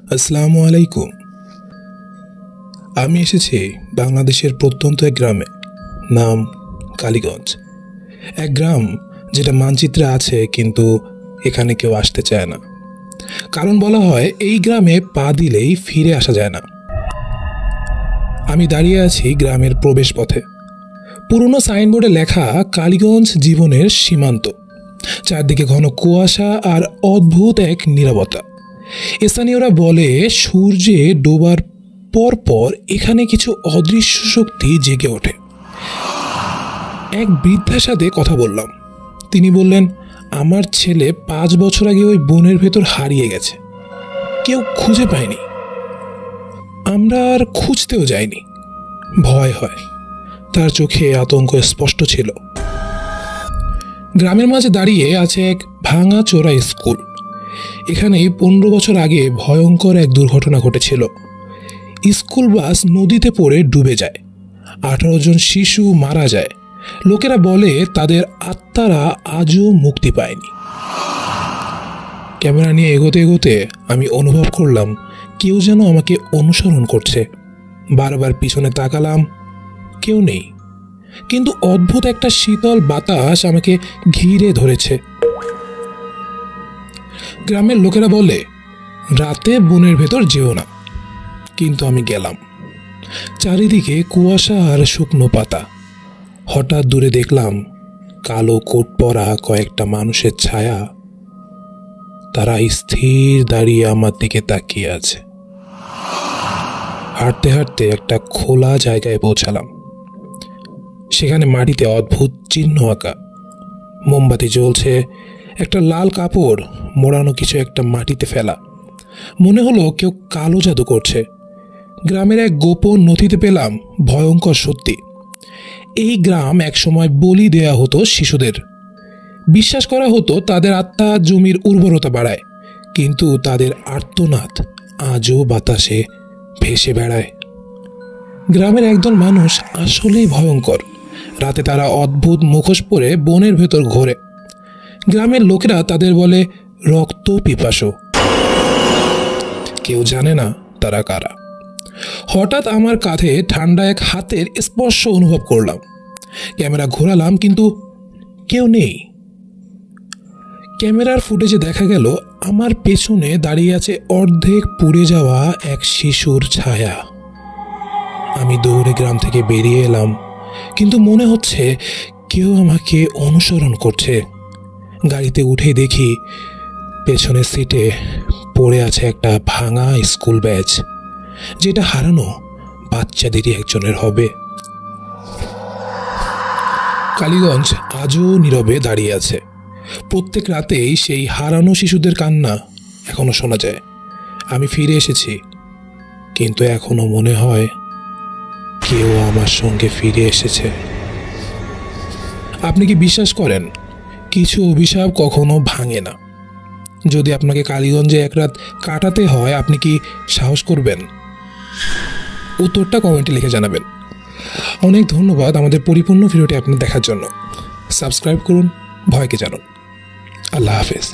আসসালামু আলাইকুম। আমি এসেছি বাংলাদেশের প্রত্যন্ত এক গ্রামে, নাম কালীগঞ্জ। এক গ্রাম যেটা মানচিত্রে আছে, কিন্তু এখানে কেউ আসতে চায় না। কারণ বলা হয় এই গ্রামে পা দিলেই ফিরে আসা যায় না। আমি দাঁড়িয়ে আছি গ্রামের প্রবেশ পথে। পুরনো সাইনবোর্ডে লেখা কালীগঞ্জ জীবনের সীমান্ত। চারদিকে ঘন কুয়াশা আর অদ্ভুত এক নীরবতা। স্থানীয়রা বলে সূর্যে ডোবার পরপর এখানে কিছু অদৃশ্য শক্তি জেগে ওঠে। এক বৃদ্ধার সাথে কথা বললাম। তিনি বললেন, আমার ছেলে 5 বছর আগে ওই বনের ভেতর হারিয়ে গেছে, কেউ খুঁজে পায়নি। আমরা আর খুঁজতেও যাইনি, ভয় হয়। তার চোখে আতঙ্ক স্পষ্ট ছিল। গ্রামের মাঝে দাঁড়িয়ে আছে এক ভাঙা চোরা স্কুল। এখানে 15 বছর আগে ভয়ঙ্কর এক দুর্ঘটনা ঘটেছিল। স্কুল বাস নদীতে পড়ে ডুবে যায়, 18 জন শিশু মারা যায়। লোকেরা বলে তাদের আত্মারা আজও মুক্তি পায়নি। ক্যামেরা নিয়ে এগোতে এগোতে আমি অনুভব করলাম কেউ যেন আমাকে অনুসরণ করছে। বারবার পিছনে তাকালাম, কেউ নেই, কিন্তু অদ্ভুত একটা শীতল বাতাস আমাকে ঘিরে ধরেছে। গ্রামের লোকেরা বলে রাতে বনের ভেতর যেও না, কিন্তু আমি গেলাম। চারিদিকে কুয়াশা আর শুকনো পাতা। হঠাৎ দূরে দেখলাম কালো কোট পরা কয়েকটা মানুষের ছায়া। তারা স্থির দাঁড়িয়ে আমার দিকে তাকিয়ে আছে। হাঁটতে হাঁটতে একটা খোলা জায়গায় পৌঁছালাম। সেখানে মাটিতে অদ্ভুত চিহ্ন আঁকা। মোমবাতি জ্বলছে, একটা লাল কাপড় মোড়ানো কিছু একটা মাটিতে ফেলা। মনে হলো কেউ কালো জাদু করছে। গ্রামের এক গোপন নথিতে পেলাম ভয়ঙ্কর সত্যি। এই গ্রাম একসময় বলি দেয়া হতো শিশুদের। বিশ্বাস করা হতো তাদের আত্মা জমির উর্বরতা বাড়ায়, কিন্তু তাদের আর্তনাদ আজও বাতাসে ভেসে বেড়ায়। গ্রামের একদল মানুষ আসলেই ভয়ঙ্কর। রাতে তারা অদ্ভুত মুখোশ পরে বনের ভেতর ঘোরে। গ্রামের লোকেরা তাদের বলে রক্ত পিপাসু। কেউ জানে না তারা কারা। হঠাৎ আমার কাঁধে ঠান্ডা এক হাতের স্পর্শ অনুভব করলাম। ক্যামেরা ঘোরালাম, কিন্তু কেউ নেই। ক্যামেরার ফুটেজে দেখা গেল আমার পেছনে দাঁড়িয়ে আছে অর্ধেক পুড়ে যাওয়া এক শিশুর ছায়া। আমি দৌড়ে গ্রাম থেকে বেরিয়ে এলাম, কিন্তু মনে হচ্ছে কেউ আমাকে অনুসরণ করছে। গাড়িতে উঠে দেখি পেছনের সিটে পড়ে আছে একটা ভাঙা স্কুল ব্যাজ, যেটা হারানো বাচ্চাদেরই একজনের হবে। কালীগঞ্জ আজও নীরবে দাঁড়িয়ে আছে। প্রত্যেক রাতেই সেই হারানো শিশুদের কান্না এখনো শোনা যায়। আমি ফিরে এসেছি, কিন্তু এখনো মনে হয় কেউ আমার সঙ্গে ফিরে এসেছে। আপনি কি বিশ্বাস করেন কিছু অভিশাপ কখনো ভাঙে না? যদি আপনাকে কালীগঞ্জে এক রাত কাটাতে হয়, আপনি কি সাহস করবেন? উত্তরটা কমেন্টে লিখে জানাবেন। অনেক ধন্যবাদ আমাদের পরিপূর্ণ ভিডিওটি আপনি দেখার জন্য। সাবস্ক্রাইব করুন, ভয়কে জানুন। আল্লাহ হাফেজ।